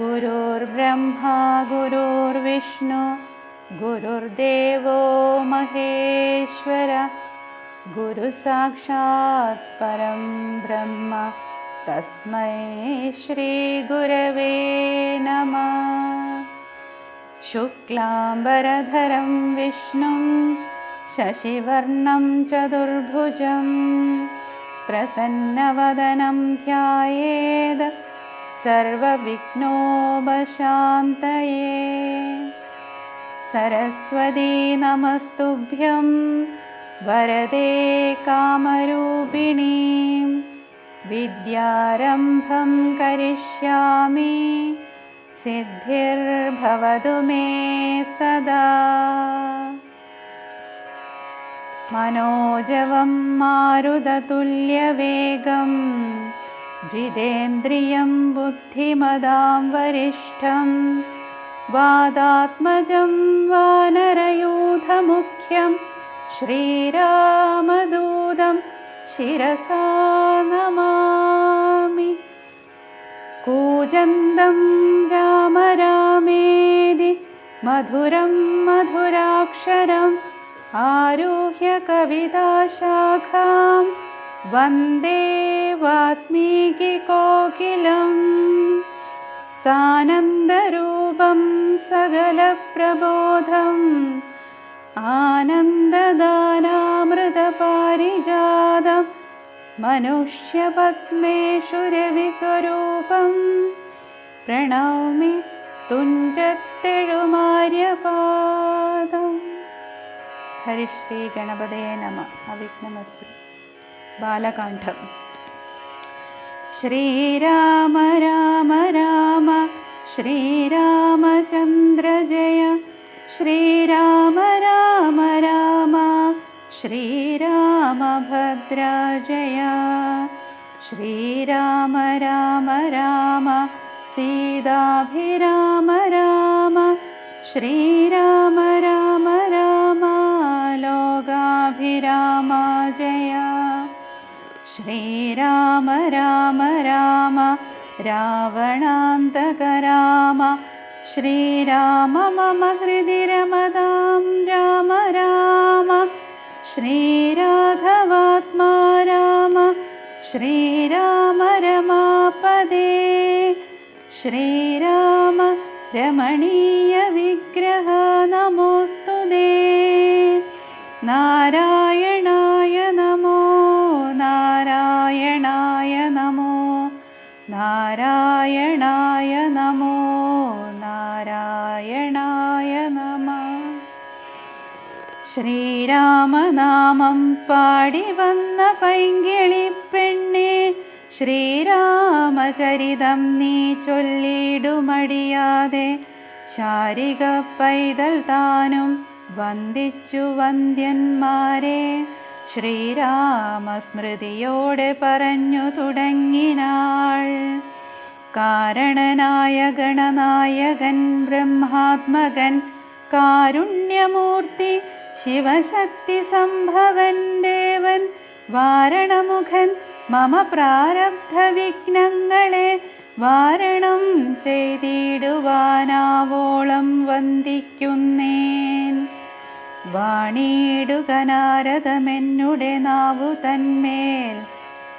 गुरुर्ब्रह्मा गुरुर्विष्णु गुरुर्देवो महेश्वर गुरुसाक्षात् परं ब्रह्म तस्मै श्रीगुरवे नमः। शुक्लाम्बरधरं विष्णुं शशिवर्णं चतुर्भुजं प्रसन्नवदनं ध्यायेत् सर्वविघ्नोपशान्तये। सरस्वती नमस्तुभ्यं वरदे कामरूपिणी। विद्यारम्भं करिष्यामि सिद्धिर्भवतु मे सदा। मनोजवं मारुततुल्यवेगं जितेन्द्रियं बुद्धिमतां वरिष्ठं वातात्मजं वानरयूथमुख्यं श्रीरामदूतं शिरसा नमामि। कूजन्तं राम रामेति मधुरं मधुराक्षरम् आरुह्य कविताशाखां वन्दे वाल्मीकिकोकिलं। सानन्दरूपं सकलप्रबोधम् आनन्ददानामृतपारिजातं मनुष्यपद्मेषु प्रणौमि तुञ्जत्तेळुमार्यपादम्। हरिश्री गणपतये नमः। अविघ्नमस्तु। बालकाण्डं। श्रीराम राम राम श्रीरामचन्द्र जय। श्रीराम राम राम श्रीरामभद्र जय। श्रीराम राम राम सीताभिराम राम। श्रीराम राम राम लोकाभिराम जय। श्रीराम राम राम रावणान्तक राम। श्रीराम मम हृदि रमतां राम राम। श्रीराघवात्मा राम श्रीराम रमापदे। श्रीराम रमणीय विग्रह नमोस्तुते। नारायणाय नमो नारायणाय नमो नारायणाय नमो नारायणाय नमः। ശ്രീരാമനാമം പാടി വന്ന പൈങ്കിളിപ്പെണ്ണേ, ശ്രീരാമചരിതം നീ ചൊല്ലിടുമടിയാതെ. ശാരിക പൈതൽ താനും വന്ദിച്ചു വന്ദ്യന്മാരെ. ശ്രീരാമസ്മൃതിയോടെ പറഞ്ഞു തുടങ്ങിനാൾ. കാരണനായ ഗണനായകൻ ബ്രഹ്മാത്മകൻ കാരുണ്യമൂർത്തി ശിവശക്തി സംഭവൻ ദേവൻ വാരണമുഖൻ മമ പ്രാരബ്ധ വിഘ്നങ്ങളെ വാരണം ചെയ്തിടുവാനാവോളം വന്ദിക്കുന്നേൻ. വാണിയിടുക നാരദമെന്നുടെ നാവു തന്മേൽ.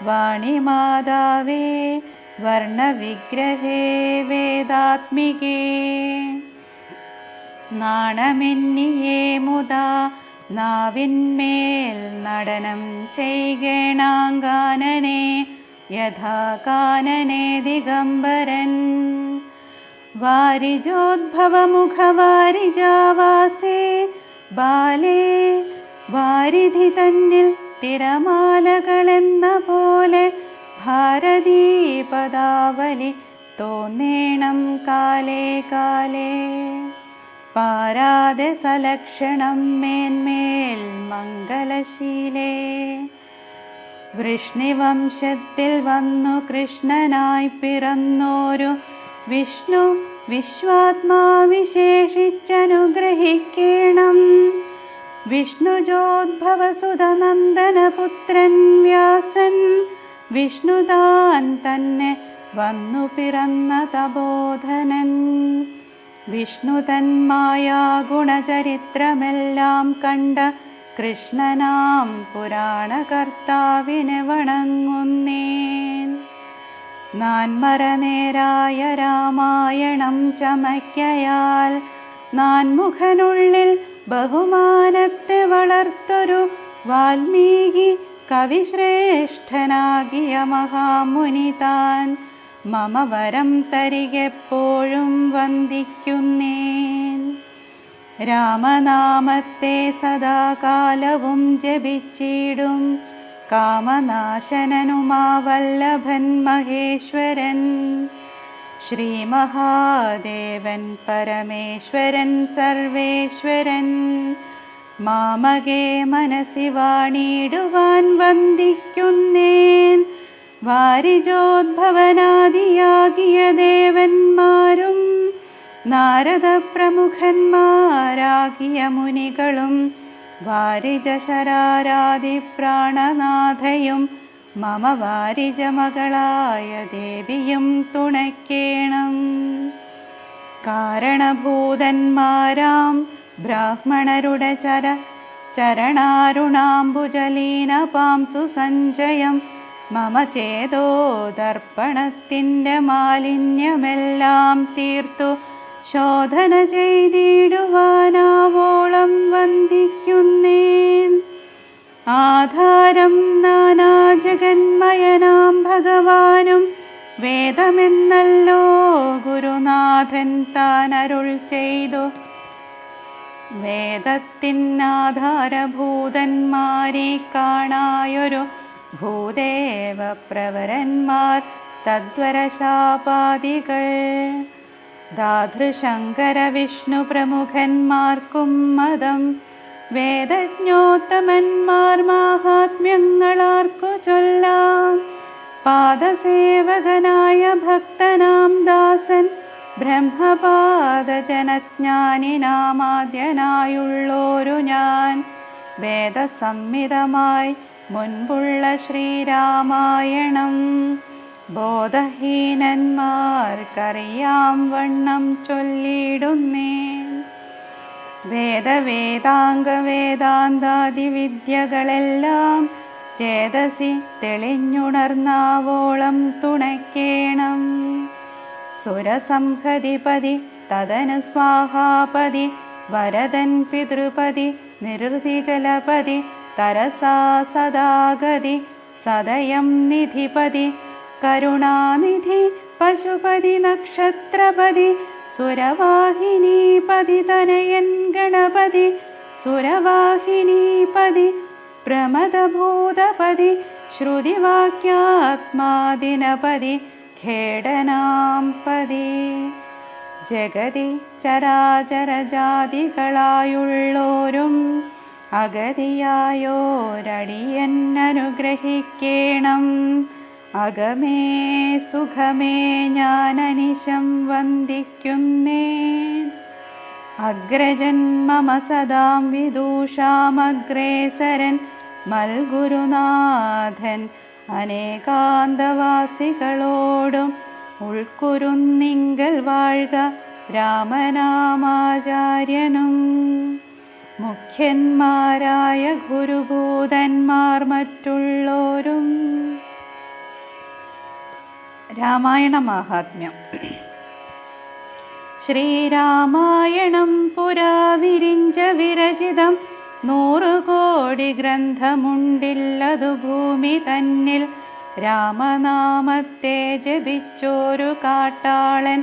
വാണിമാതാവേ വർണ്ണവിഗ്രഹേ വേദാത്മികേ. നാണമെന്നിയേ മുദാ നാവിന്മേൽ നടനം ചെയ്യണാങ്കാനനെ യഥാ കാനനെ ദിഗംബരൻ. വാരിജോദ്ഭവമുഖവാരിജാവാസേ ബാലേ വാരിധി തന്നിൽ തിരമാലകളെന്ന പോലെ ഭാരതീ പദാവലി തോന്നേണം കാലേ കാലേ. പാരാതെ സലക്ഷണം മേന്മേൽ മംഗലശീലേ. വൃഷ്ണിവംശത്തിൽ വന്നു കൃഷ്ണനായി പിറന്നോരു വിഷ്ണു വിശ്വാത്മാ വിശേഷിച്ചനുഗ്രഹിക്കേണം. വിഷ്ണുജോദ്ഭവസുതനന്ദനപുത്രൻ വ്യാസൻ വിഷ്ണുതാൻ തന്നെ വന്നു പിറന്ന തപോധനൻ. വിഷ്ണു തന്മായാ ഗുണചരിത്രമെല്ലാം കണ്ട കൃഷ്ണനാം പുരാണകർത്താവിനെ വണങ്ങുന്നേൻ. നാൻമറനേരായ രാമായണം ചമയ്ക്കയാൽ നാൻമുഖനുള്ളിൽ ബഹുമാനത്തെ വളർത്തൊരു വാൽമീകി കവിശ്രേഷ്ഠനാകിയ മഹാമുനി താൻ മമ വരം തരികെപ്പോഴും വന്ദിക്കുന്നേൻ. രാമനാമത്തെ സദാകാലവും ജപിച്ചിടും കാമനാശനനുമാ വല്ലഭൻ മഹേശ്വരൻ. ശ്രീ മഹാദേവൻ പരമേശ്വരൻ സർവേശ്വരൻ മാമകേ മനസ്സി വാണിടുവാൻ വന്ദിക്കുന്നേൻ. വാരിജോദ്ഭവനാദിയാകിയ ദേവന്മാരും നാരദ പ്രമുഖന്മാരാകിയ മുനികളും വാരിജശരാരാദി പ്രാണനാഥയും മമ വാരിജമകളായ ദേവിയും തുണയ്ക്കേണം. കാരണഭൂതന്മാരാം ബ്രാഹ്മണരുടെ ചരണാരുണാംബുജലീനപാംസു സഞ്ചയം മമ ചേതോ ദർപ്പണത്തിൻ്റെ മാലിന്യമെല്ലാം തീർത്തു ശോധന ചെയ്തിടുവാനാവോളം വന്ദിക്കുന്നേൻ. ആധാരം നാനാജഗന്മയനാം ഭഗവാനും വേദമെന്നല്ലോ ഗുരുനാഥൻ താൻ അരുൾ ചെയ്തു. വേദത്തിനാധാരഭൂതന്മാരെ കാണായൊരു ഭൂദേവ പ്രവരന്മാർ തദ്വരശാപാദികൾ ധാതൃശങ്കര വിഷ്ണു പ്രമുഖന്മാർക്കും മതം. വേദജ്ഞോത്തമന്മാർ മാഹാത്മ്യങ്ങളാർക്കു ചൊല്ലാം. പാദസേവകനായ ഭക്തനാം ദാസൻ ബ്രഹ്മപാദജനജ്ഞാനിനാമാദ്യനായുള്ളോരു ഞാൻ വേദസംഹിതമായി മുൻപുള്ള ശ്രീരാമായണം ബോധഹീനന്മാർക്കറിയാം വണ്ണം ചൊല്ലിടുന്നേൻ. വേദാന്താദി വിദ്യകളെല്ലാം ചേതസി തെളിഞ്ഞുണർന്നാവോളം തുണയ്ക്കേണം. സുരസംഹതിപതി തദനു സ്വാഹാപതി വരദൻ പിതൃപതി നിരുതിജലപതി തരസാ സദാഗതി സദയം നിധിപതി കരുണാനിധി പശുപതി നക്ഷത്രപതി സുരവാഹിനീപതി തനയൻ ഗണപതി സുരവാഹിനീപതി പ്രമദഭൂതപതി ശ്രുതിവാക്യാത്മാദിനപതി ഖേടനാം പതി. ജഗതി ചരാചരജാതികളായുള്ളോരും അഗതിയായോരടിയന്നനുഗ്രഹിക്കേണം. അകമേ സുഖമേ ഞാനനിശം വന്ദിക്കുന്നേൻ. അഗ്രജൻ മമ സദാം വിദൂഷാമഗ്രേസരൻ മൽഗുരുനാഥൻ അനേകാന്തവാസികളോടും ഉൾക്കുരുന്നിങ്കൽ വാഴ്ക രാമനാമാചാര്യനും. മുഖ്യന്മാരായ ഗുരുഭൂതന്മാർ മറ്റുള്ളോരും. രാമായണ മാഹാത്മ്യം. ശ്രീരാമായണം പുരാ വിരിഞ്ച വിരചിതം 100 കോടി ഗ്രന്ഥമുണ്ടില്ലതു ഭൂമി തന്നിൽ. രാമനാമത്തെ ജപിച്ചോരു കാട്ടാളൻ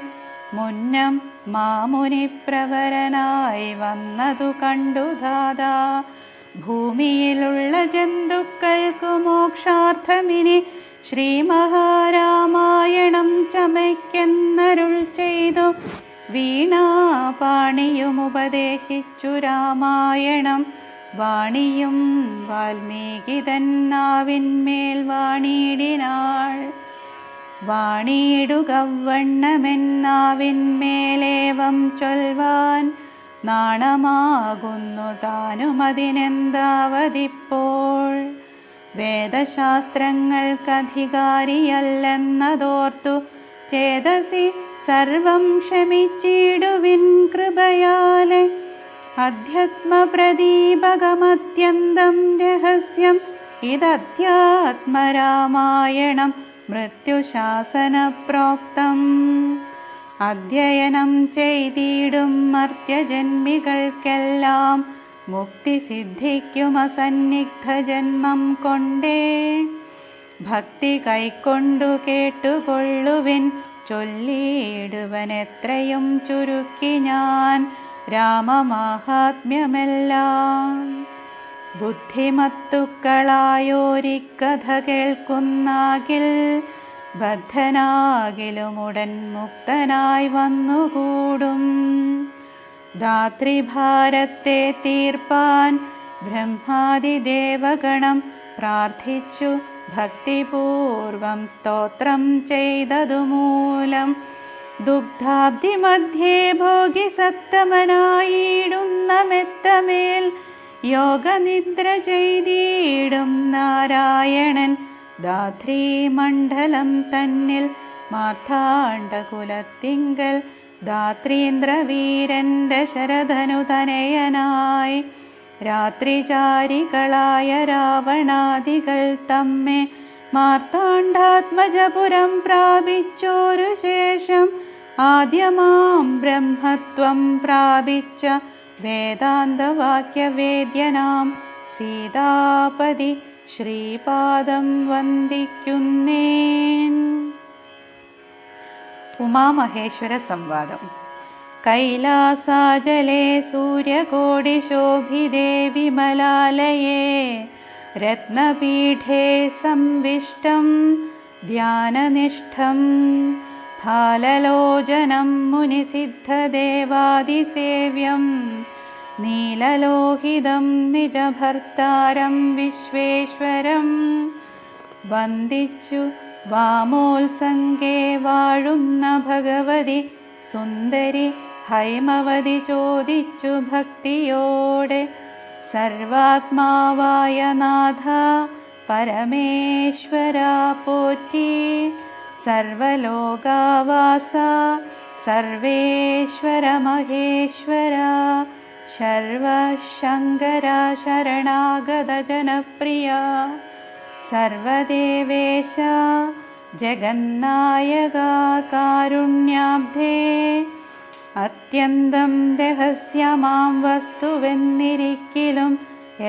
മുന്നം മാമുനി പ്രവരനായി വന്നതു കണ്ടു ധാതാ. ഭൂമിയിലുള്ള ജന്തുക്കൾക്കു മോക്ഷാർത്ഥമിനി ശ്രീ മഹാരാമായണം ചമയ്ക്കെന്നരുൾ ചെയ്തു. വീണാപാണിയും ഉപദേശിച്ചു രാമായണം. വാണിയും വാൽമീകി തന്നാവിന്മേൽ വാണിയിടിനാൾ. വാണിയിടുകവണ്ണമെന്നാവിന്മേലേവം ചൊൽവാൻ നാണമാകുന്നു താനുമതിനെന്താവതിപ്പോൾ. വേദശാസ്ത്രങ്ങൾക്കധികാരിയല്ലെന്നതോർത്തു ചേതസി സർവം ക്ഷമിച്ചിടുവിൻ കൃപയാലെ. അധ്യാത്മപ്രദീപകമത്യന്തം രഹസ്യം ഇതധ്യാത്മരാമായണം മൃത്യുശാസനപ്രോക്തം. അധ്യയനം ചെയ്തിടും മർത്യജന്മികൾക്കെല്ലാം മുക്തി സിദ്ധിക്കും അസന്നിഗ്ധ ജന്മം കൊണ്ടേ. ഭക്തി കൈക്കൊണ്ടു കേട്ടുകൊള്ളുവിൻ ചൊല്ലിയിടുവൻ എത്രയും ചുരുക്കി ഞാൻ രാമമാഹാത്മ്യമെല്ലാം. ബുദ്ധിമത്തുക്കളായോരിക്കഥ കേൾക്കുന്നാകിൽ ബദ്ധനാകിലുമുടൻ മുക്തനായി വന്നുകൂടും. ധാത്രിഭാരത്തെ തീർപ്പാൻ ബ്രഹ്മാദിദേവഗണം പ്രാർത്ഥിച്ചു ഭക്തിപൂർവം സ്തോത്രം ചെയ്തതുമൂലം ദുഗ്ധാബ്ധി മധ്യേ ഭോഗി സത്തമനായിടുന്ന മെത്തമേൽ യോഗനിദ്ര ചെയ്തിടും നാരായണൻ ധാത്രീമണ്ഡലം തന്നിൽ മാർത്താണ്ഡകുലത്തിങ്കൽ. ധാത്രീന്ദ്രവീരൻ ദശരഥനുതനയനായി രാത്രിചാരികളായ രാവണാദികൾ തമ്മെ മാർത്താണ്ഡാത്മജപുരം പ്രാപിച്ചോരു ശേഷം ആദ്യമാം ബ്രഹ്മത്വം പ്രാപിച്ച വേദാന്തവാക്യവേദ്യനാം സീതാപതി ശ്രീപാദം വന്ദിക്കുന്നേൻ. ഉമാമഹേശ്വര സംവാദം. കൈലാസാചലേ സൂര്യകോടിശോഭിതേ വിമലാലയേ രത്നപീഠേ സംവിഷ്ടം ധ്യാനനിഷ്ഠം ഫാലലോചനം മുനിസിദ്ധദേവാദിസേവ്യം നീലലോഹിതം നിജഭർത്താരം വിശ്വേശ്വരം വന്ദിച്ചു വാമോത്സംഗേ വാഴുന്ന ഭഗവതി സുന്ദരി ഹൈമവതി ചോദിച്ചു ഭക്തിയോടെ. സർവാത്മാവായ നാഥ പരമേശ്വര പോറ്റി, സർവലോകാവാസ സർവേശ്വര മഹേശ്വര, സർവശങ്കര ശരണാഗത ജനപ്രിയ, സർവദേവേശ ജഗന്നായക കാരുണ്യാബ്ധേ. അത്യന്തം രഹസ്യമാം വസ്തുവെന്നിരിക്കിലും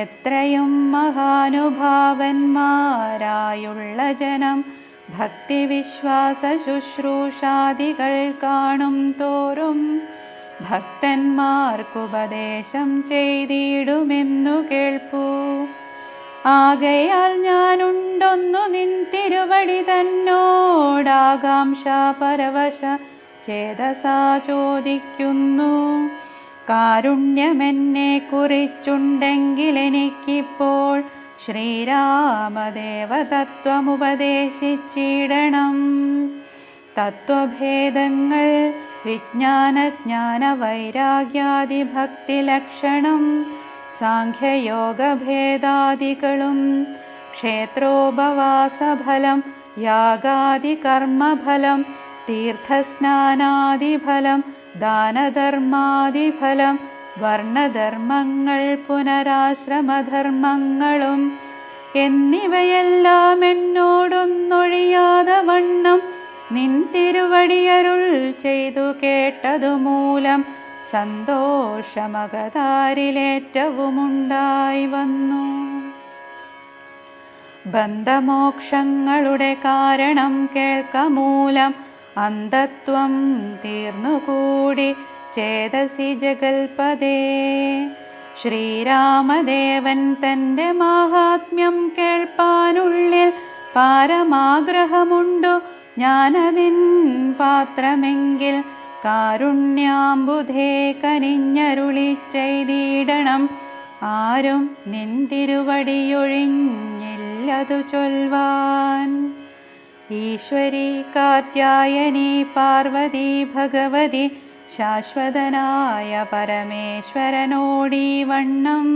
എത്രയും മഹാനുഭാവന്മാരായുള്ള ജനം ഭക്തിവിശ്വാസ ശുശ്രൂഷാദികൾ കാണും തോറും ഭക്തന്മാർക്കുപദേശം ചെയ്തിടുമെന്നു കേൾപ്പൂ. ആകയാൽ ഞാനുണ്ടൊന്നു നിൻ തിരുവടി തന്നോടാകാംക്ഷ പരവശ ചേതസാ ചോദിക്കുന്നു. കാരുണ്യമെന്നെ കുറിച്ചുണ്ടെങ്കിലെനിക്കിപ്പോൾ ശ്രീരാമദേവ തത്വമുപദേശിച്ചിടണം. തത്വഭേദങ്ങൾ വിജ്ഞാനജ്ഞാന വൈരാഗ്യാദി ഭക്തിലക്ഷണം സാഖ്യയോഗഭേദാദികളും ക്ഷേത്രോപവാസഫലം യാഗാദികർമ്മഫലം തീർത്ഥസ്നാനാദിഫലം ദാനധർമാദിഫലം വർണ്ണധർമ്മങ്ങൾ പുനരാശ്രമധർമ്മങ്ങളും എന്നിവയെല്ലാം എന്നോടൊന്നൊഴിയാതെ വണ്ണം നിൻ തിരുവടിയരുൾ ചെയ്തു കേട്ടതുമൂലം സന്തോഷമകതാരിലേറ്റവുമുണ്ടായി വന്നു. ബന്ധമോക്ഷങ്ങളുടെ കാരണം കേൾക്കമൂലം അന്ധത്വം തീർന്നുകൂടി ചേതസി ജഗൽപദേ. ശ്രീരാമദേവൻ തൻ്റെ മാഹാത്മ്യം കേൾപ്പാനുള്ളിൽ പാരമാഗ്രഹമുണ്ടു ഞാനതിൻ പാത്രമെങ്കിൽ കാരുണ്യാംബുധേ കനിഞ്ഞരുളി ചെയ്തിടണം. ആരും നിൻ തിരുവടിയൊഴിഞ്ഞില്ലതു ചൊൽവാൻ. ഈശ്വരി കാത്യായനി പാർവതി ഭഗവതി ശാശ്വതനായ പരമേശ്വരനോടീ വണ്ണം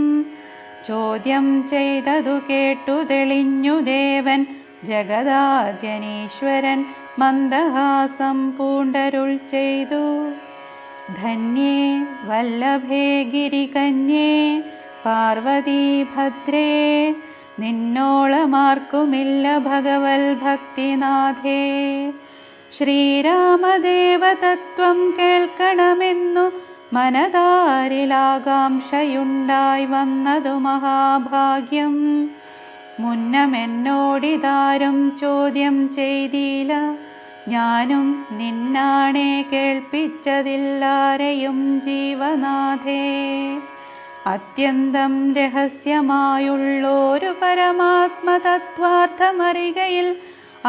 ചോദ്യം ചെയ്തതു കേട്ടു തെളിഞ്ഞു ദേവൻ ജഗദാദ്യനീശ്വരൻ മന്ദഹാസം പൂണ്ടരുൾ ചെയ്തു. ധന്യേ വല്ലഭേ ഗിരികന്യേ പാർവതീ ഭദ്രേ, നിന്നോളമാർക്കുമില്ല ഭഗവൽ ഭക്തിനാഥേ. ശ്രീരാമദേവതത്വം കേൾക്കണമെന്നു മനതാരിലാകാംക്ഷയുണ്ടായി വന്നതു മഹാഭാഗ്യം. മുന്നമെന്നോടിതാരും ചോദ്യം ചെയ്തില്ല, ഞാനും നിന്നാണേ കേൾപ്പിച്ചതില്ലാരെയും ജീവനാഥേ. അത്യന്തം രഹസ്യമായുള്ളൊരു പരമാത്മതത്വാർത്ഥമറികയിൽ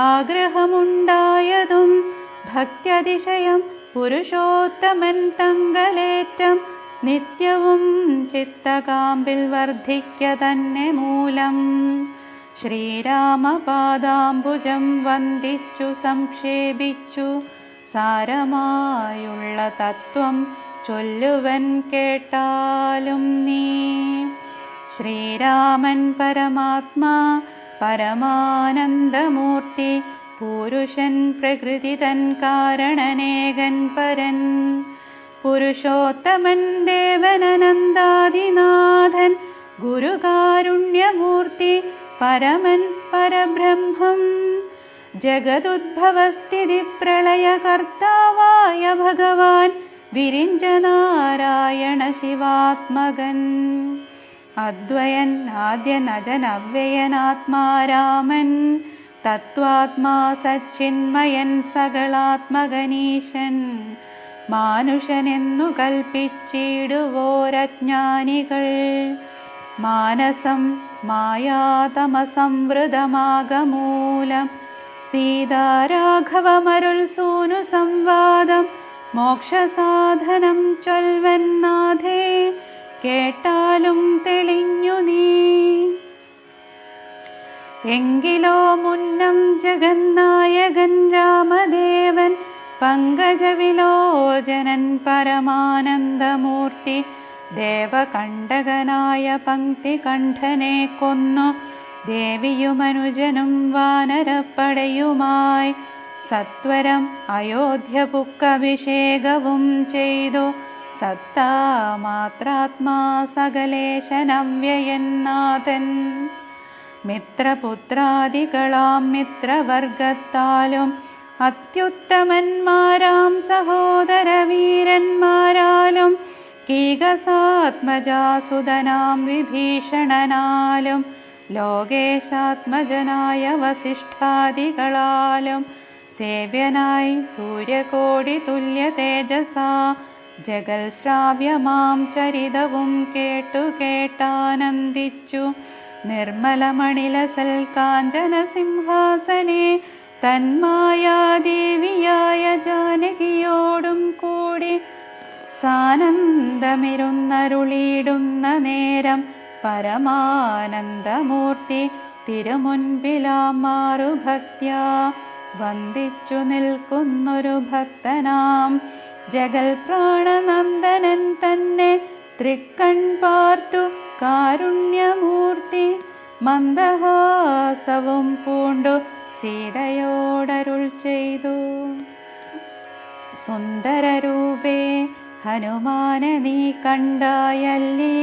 ആഗ്രഹമുണ്ടായതും ഭക്ത്യതിശയം പുരുഷോത്തമൻ തങ്കലേറ്റം നിത്യവും ചിത്തകാമ്പിൽ വർദ്ധിക്ക തന്നെ മൂലം. ശ്രീരാമപാദാംബുജം വന്ദിച്ചു സംക്ഷേപിച്ചു സാരമായുള്ള തത്വം ചൊല്ലുവൻ കേട്ടാലും നീ. ശ്രീരാമൻ പരമാത്മാ പരമാനന്ദമൂർത്തി, പുരുഷൻ പ്രകൃതി തൻ കാരണനേകൻ പരൻ. പുരുഷോത്തമൻ ദേവനനന്ദാദിനാഥൻ, ഗുരുകാരുണ്യമൂർത്തി പരമൻ പരബ്രഹ്മം. ജഗതുദ്ഭവസ്ഥിതി പ്രളയകർത്താവായ ഭഗവാൻ വിരിഞ്ചനാരായണ ശിവാത്മകൻ. അദ്വയൻ ആദ്യൻ അജൻ അവ്യയനാത്മാരാമൻ, തത്വാത്മാ സച്ചിന്മയൻ സകളാത്മകനീശൻ. മാനുഷനെന്നു കൽപ്പിച്ചിടുവോരജ്ഞാനികൾ, മാനസം മായാതമസംവൃതമാകമൂലം. സീതാരാഘവമരുൾ സൂനു സംവാദം മോക്ഷസാധനം ചൊൽവന്നാഥേ, കേട്ടാലും തെളിഞ്ഞു നീ. എങ്കിലോ മുന്നം ജഗന്നായകൻ രാമദേവൻ, പങ്കജവിലോചനൻ പരമാനന്ദമൂർത്തി, ദേവകണ്ഠകനായ പങ്ക്തികണ്ഠനെ കൊന്നു ദേവിയുമനുജനും വാനരപ്പടയുമായി സത്വരം അയോധ്യപുക്കഭിഷേകവും ചെയ്തു. സത്താമാത്രാത്മാ സകലേശനവ്യയന്നാഥൻ, മിത്രപുത്രാദികളാം മിത്രവർഗത്താലും അത്യുത്തമന്മാരാം സഹോദരവീരന്മാരാലും കീകസാത്മജാസുതനാം വിഭീഷണനാലും ലോകേശാത്മജനായ വസിഷ്ഠാദികളാലും സേവ്യനായി സൂര്യകോടി തുല്യ തേജസാ ജഗൽ ശ്രാവ്യമാം ചരിതവും കേട്ടു കേട്ടാനന്ദിച്ചു. നിർമ്മലമണിലസൽ കാഞ്ചന സിംഹാസനെ തന്മായാദേവിയായ ജാനകിയോടും കൂടി സാനന്ദമിരുന്നരുളിയിടുന്ന നേരം പരമാനന്ദമൂർത്തി തിരുമുൻപിലാമാറു ഭക്ത്യാ വന്ദിച്ചു നിൽക്കുന്നൊരു ഭക്തനാം ജഗൽ പ്രാണനന്ദനൻ തന്നെ തൃക്കൺ പാർത്തു കാരുണ്യമൂർത്തി. മന്ദഹാസവും പൂണ്ടു സീതയോടരുൾ ചെയ്തു, സുന്ദരരൂപേ ഹനുമാനെ നീ കണ്ടായല്ലി,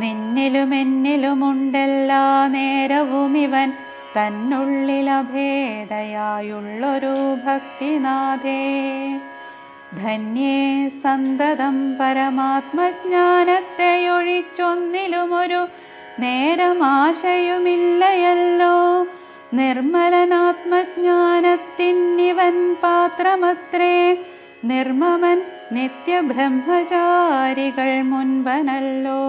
നിന്നിലുമെന്നിലുമുണ്ടെല്ലാ നേരവും ഇവൻ തന്നുള്ളിലഭേദയായുള്ളൊരു ഭക്തിനാഥേ. ധന്യേ സന്തതം പരമാത്മജ്ഞാനത്തെ ഒഴിച്ചൊന്നിലുമൊരു നേരമാശയുമില്ലയല്ലോ. നിർമ്മലനാത്മജ്ഞാനത്തിന്നിവൻ പാത്രമത്രേ, നിർമ്മമൻ നിത്യബ്രഹ്മചാരികൾ മുൻപനല്ലോ.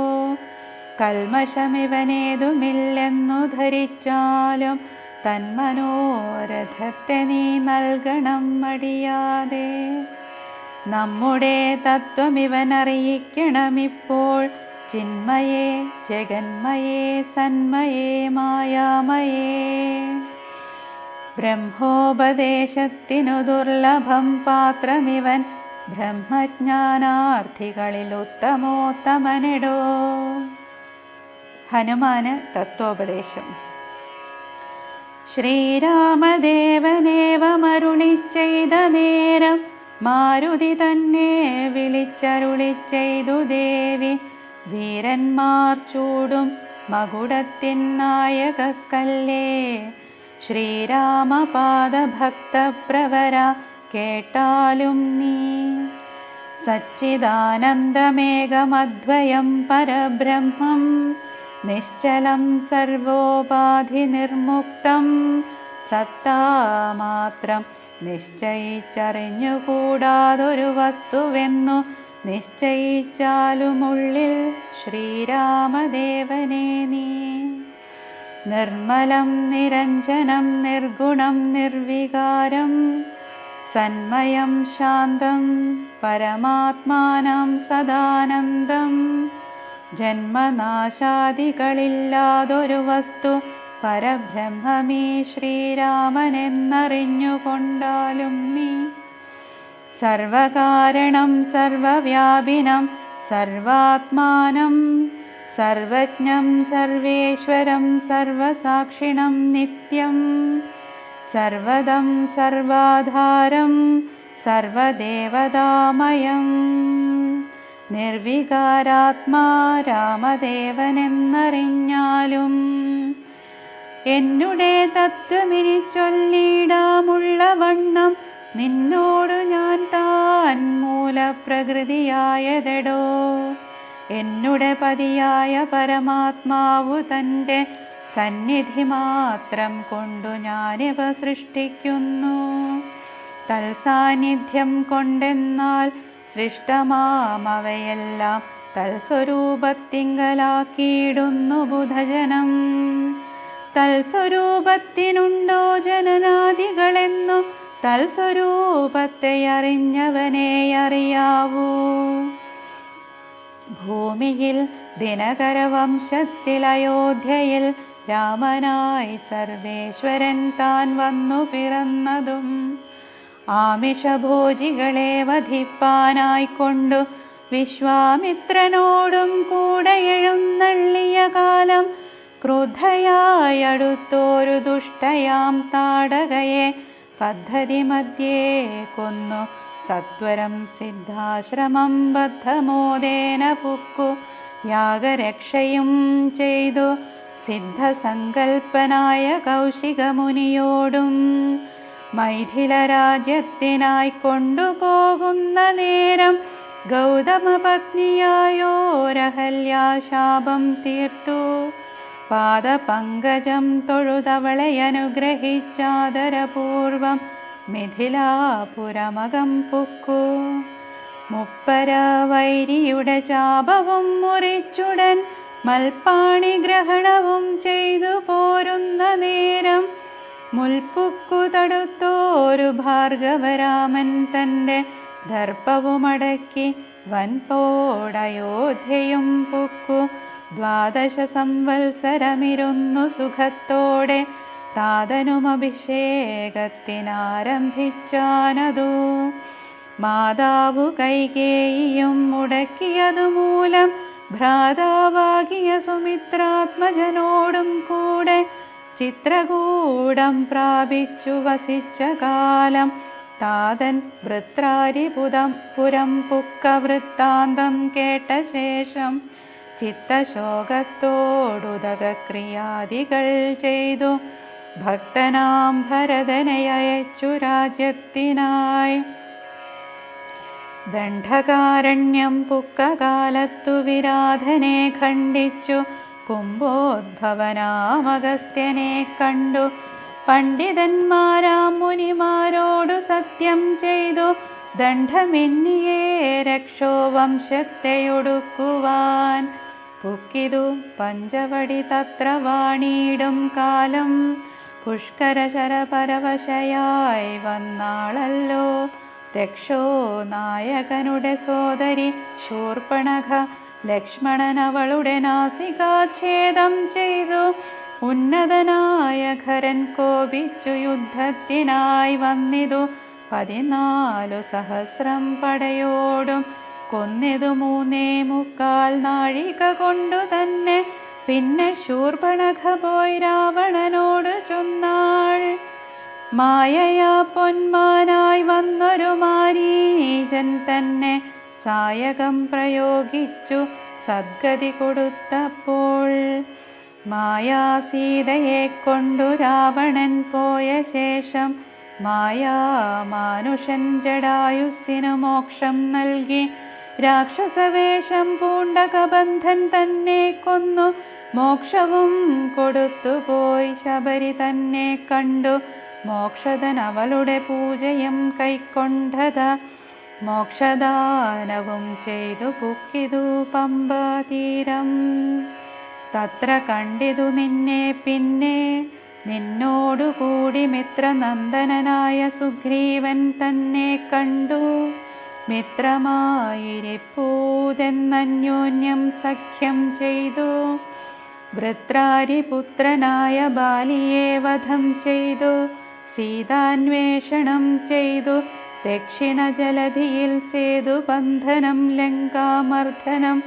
കൽമഷമിവനേതുമില്ലെന്നു ധരിച്ചാലും തന്മനോരഥത്തെ നീ നൽകണം മടിയാതെ. നമ്മുടെ തത്വമിവനറിയിക്കണമിപ്പോൾ, ചിന്മയേ ജഗന്മയേ സന്മയേ മായാമയേ. ബ്രഹ്മോപദേശത്തിനു ദുർലഭം പാത്രമിവൻ, ബ്രഹ്മജ്ഞാനാർത്ഥികളിൽ ശ്രീരാമദേവനേവമരുളി ചെയ്ത നേരം മാരുതി തന്നെ വിളിച്ചരുളി ചെയ്തു ദേവി, വീരന്മാർ ചൂടും മകുടത്തിൻ നായകക്കല്ലേ. ശ്രീരാമപാദഭക്തപ്രവര കേട്ടാലും നീ. സച്ചിദാനന്ദമേകമദ്വയം പരബ്രഹ്മം നിശ്ചലം സർവോപാധിനിർമുക്തം, സത്താമാത്രം നിശ്ചയിച്ചറിഞ്ഞുകൂടാതൊരു വസ്തുവെന്നു നിശ്ചയിച്ചാലുമുള്ളിൽ ശ്രീരാമദേവനെ നീ. നിർമ്മലം നിരഞ്ജനം നിർഗുണം നിർവികാരം സന്മയം ശാന്തം പരമാത്മാനം സദാനന്ദം, ജന്മനാശാദികളില്ലാതൊരു വസ്തു പരബ്രഹ്മമീ ശ്രീരാമനെന്നറിഞ്ഞുകൊണ്ടാലും നീ. സർവകാരണം സർവവ്യാപിനം സർവാത്മാനം സർവജ്ഞം സർവേശ്വരം സർവസാക്ഷിണം നിത്യം, സർവദം സർവാധാരം സർവദേവതാമയം, നിർവികാരാത്മാ രാമദേവനെന്നറിഞ്ഞാലും. എന്നുടെ തത്വമിനി ചൊല്ലിടാമുള്ള വണ്ണം നിന്നോടു ഞാൻ താൻ മൂലപ്രകൃതിയായതെടോ. എന്നുടെ പതിയായ പരമാത്മാവു തൻ്റെ സന്നിധി മാത്രം കൊണ്ടു ഞാനിവ സൃഷ്ടിക്കുന്നു. തൽസാന്നിധ്യം കൊണ്ടെന്നാൽ സൃഷ്ടമാമവയെല്ലാം തൽസ്വരൂപത്തിങ്കലാക്കിയിടുന്നു ബുധജനം. തൽസ്വരൂപത്തിനുണ്ടോ ജനനാദികളെന്നു തൽസ്വരൂപത്തെ അറിഞ്ഞവനെ അറിയാവൂ. ഭൂമിയിൽ ദിനകരവംശത്തിൽ അയോധ്യയിൽ രാമനായി സർവേശ്വരൻ താൻ വന്നു പിറന്നതും, ആമിഷഭോജികളെ വധിപ്പാനായിക്കൊണ്ടു വിശ്വാമിത്രനോടും കൂടെ എഴുന്നള്ളിയ കാലം ക്രുദ്ധയായടുത്തോരു ദുഷ്ടയാം താടകയെ പദ്ധതി മധ്യേ കൊന്നു സത്വരം സിദ്ധാശ്രമം ബദ്ധമോദേന പുക്കു യാഗരക്ഷയും ചെയ്തു സിദ്ധസങ്കൽപ്പനായ കൗശികമുനിയോടും മൈഥില രാജ്യത്തിനായി കൊണ്ടുപോകുന്ന നേരം ഗൗതമപത്നിയായോരഹല്യാശാപം തീർത്തു. പാദപങ്കജം തൊഴുതവളെ അനുഗ്രഹിച്ചാദരപൂർവം മിഥിലാപുരമകം പുക്കു. മുപ്പര വൈരിയുടെ ചാപവും മുറിച്ചുടൻ മൽപ്പാണി ഗ്രഹണവും ചെയ്തു പോരുന്ന നേരം മുൽപ്പുക്കു തടുത്തോരു ഭാർഗവരാമൻ തൻ്റെ ദർപ്പവുമടക്കി വൻപോടയോധ്യയും പുക്കു. 12 സംവത്സരമിരുന്നു സുഖത്തോടെ താതനും അഭിഷേകത്തിനാരംഭിച്ചാനതു. മാതാവു കൈകേയിയും മുടക്കിയതുമൂലം ഭ്രാതാവാകിയ സുമിത്രാത്മജനോടും കൂടെ ചിത്രകൂടം പ്രാപിച്ചു വസിച്ച കാലം താതൻ വൃത്രാരിപുരം പുക്ക വൃത്താന്തം കേട്ട ശേഷം ചിത്തശോകത്തോടുദകക്രിയാദികൾ ചെയ്തു ഭക്തനാം ഭരതനെ അയച്ചു രാജ്യത്തിനായി. ദണ്ഡകാരണ്യം പുക്കകാലത്തു വിരാധനെ ഖണ്ഡിച്ചു കുംഭോദ്ഭവനാമഗസ്ത്യനെ കണ്ടു. പണ്ഡിതന്മാരാം മുനിമാരോടു സത്യം ചെയ്തു ദണ്ഡമെന്നിയേ രക്ഷോവംശത്തെയൊടുക്കുവാൻ. പുക്കിതു പഞ്ചവടി തത്ര വാണിയിടും കാലം പുഷ്കരശരപരവശയായി വന്നാളല്ലോ രക്ഷോ നായകനുടെ സോദരി ശൂർപ്പണഖ. ലക്ഷ്മണൻ അവളുടെ നാസികാഛേദം ചെയ്തു. ഉന്നതനായ ഖരൻ കോപിച്ചു യുദ്ധത്തിനായി വന്നിതു. 14 സഹസ്രം പടയോടും കൊന്നിതു 3.25 നാഴിക കൊണ്ടു തന്നെ പിന്നെ ശൂർപണഖ പോയി രാവണനോട് ചൊന്നാൾ, മായയാ പൊന്മാനായി വന്നൊരു മാരീചൻ തന്നെ സായകം പ്രയോഗിച്ചു സദ്ഗതി കൊടുത്തപ്പോൾ, മായാസീതയെ കൊണ്ടു രാവണൻ പോയ ശേഷം മായാമാനുഷൻ ജടായുസ്സിനു മോക്ഷം നൽകി രാക്ഷസവേഷം പൂണ്ട കബന്ധൻ തന്നെ കൊന്നു മോക്ഷവും കൊടുത്തുപോയി. ശബരി തന്നെ കണ്ടു മോക്ഷദൻ അവളുടെ പൂജയും കൈക്കൊണ്ടത, മോക്ഷദാനവും ചെയ്തു പുക്കിതു പമ്പാതീരം. തത്ര കണ്ടിതു നിന്നെ പിന്നെ നിന്നോടുകൂടി മിത്രനന്ദനായ സുഗ്രീവൻ തന്നെ കണ്ടു. മിത്രമായിരിപ്പൂതെന്നന്യോന്യം സഖ്യം ചെയ്തു. വൃത്രാരിപുത്രനായ ബാലിയെ വധം ചെയ്തു. സീതാന്വേഷണം ചെയ്തു. ദക്ഷിണ ജലധിയിൽ സേതുബന്ധനം ലങ്കാമർദ്ദനം.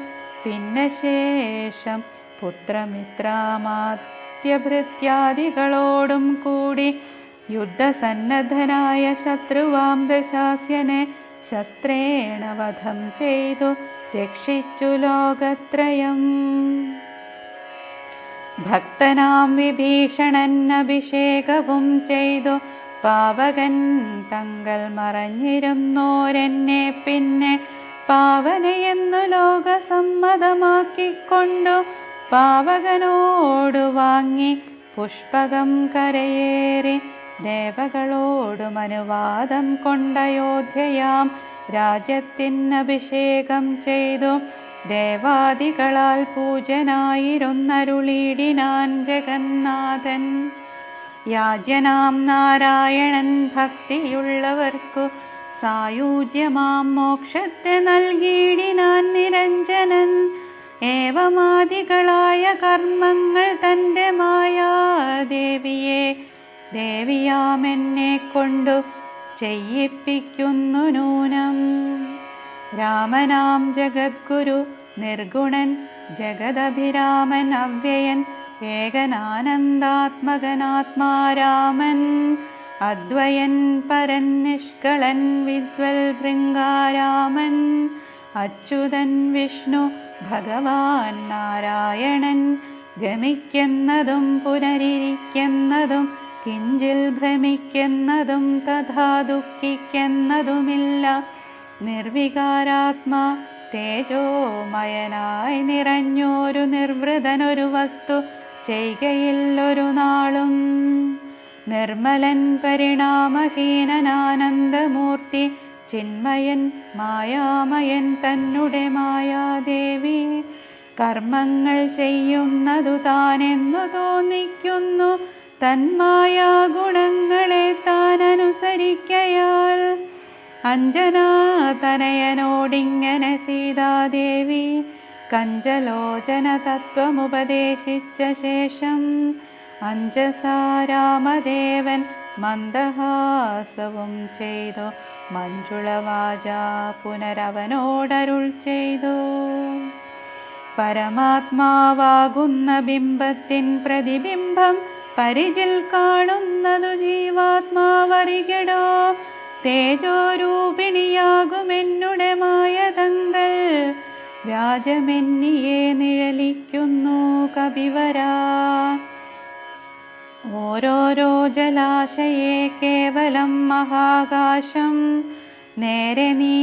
പിന്നെ ശേഷം പുത്രമിത്രാമാത്യഭൃത്യാദികളോടും കൂടി യുദ്ധസന്നദ്ധനായ ശത്രുവാം ദശാസ്യനെ ശസ്ത്രേണ വധം ചെയ്തു രക്ഷിച്ചു ലോകത്രയം. ഭക്തനാം വിഭീഷണൻ അഭിഷേകവും ചെയ്തു. പാവകൻ തങ്ങൾ മറഞ്ഞിരുന്നോരെന്നെ പിന്നെ പാവനയെന്നു ലോകസമ്മതമാക്കിക്കൊണ്ടു പാവകനോടു വാങ്ങി പുഷ്പകം കരയേറി ദേവകളോടും അനുവാദം കൊണ്ടയോധ്യയാം രാജ്യത്തിനഭിഷേകം ചെയ്തു. ദേവാദികളാൽ പൂജനായിരുന്നരുളിടിനാൻ ജഗന്നാഥൻ. യാജ്യനാം നാരായണൻ ഭക്തിയുള്ളവർക്കു സായൂജ്യമാം മോക്ഷത്തെ നൽകിയിടിനാൻ നിരഞ്ജനൻ. ഏവമാദികളായ കർമ്മങ്ങൾ തൻ്റെ മായാദേവിയെ ദേവിയാമെന്നെ കൊണ്ടു ചെയ്യിപ്പിക്കുന്നു നൂനം. രാമനാം ജഗദ്ഗുരു നിർഗുണൻ ജഗദഭിരാമൻ അവ്യയൻ ഏകനാനന്ദാത്മകനാത്മാരാമൻ അദ്വയൻ പരൻ നിഷ്കളൻ വിദ്വൽ ഭൃംഗാരാമൻ അച്യുതൻ വിഷ്ണു ഭഗവാൻ നാരായണൻ. ഗമിക്കുന്നതും പുനരിരിക്കുന്നതും കിഞ്ചിൽ ഭ്രമിക്കുന്നതും തഥാ ദുഃഖിക്കുന്നതുമില്ല. നിർവികാരാത്മാ തേജോമയനായി നിറഞ്ഞോരു നിർവൃതനൊരു വസ്തു ചെയ്കയില്ലൊരു നാളും. നിർമ്മലൻ പരിണാമഹീനനാനന്ദമൂർത്തി ചിന്മയൻ മായാമയൻ തന്നെ മായാദേവി. കർമ്മങ്ങൾ ചെയ്യുന്നതു താനെന്നു തോന്നിക്കുന്നു. തന്മായാ ഗുണങ്ങളെ താൻ അനുസരിക്കയാൽ അഞ്ജനാതനയനോടിങ്ങനെ സീതാദേവി കഞ്ചലോചന തത്വമുപദേശിച്ച ശേഷം അഞ്ജസാ രാമദേവൻ മന്ദഹാസവും ചെയ്തു മഞ്ജുളവാച പുനരവനോടരുൾ ചെയ്തു. പരമാത്മാവാകുന്ന ബിംബത്തിൻ പ്രതിബിംബം പരിചിൽ കാണുന്നതു ജീവാത്മാവറികടോ. തേജോരൂപിണിയാകുമെന്നുടെ മായതങ്ങൾ വ്യാജമെന്നിയെ നിഴലിക്കുന്നു കപിവരാ. ഓരോരോ ജലാശയെ കേവലം മഹാകാശം നേരെ നീ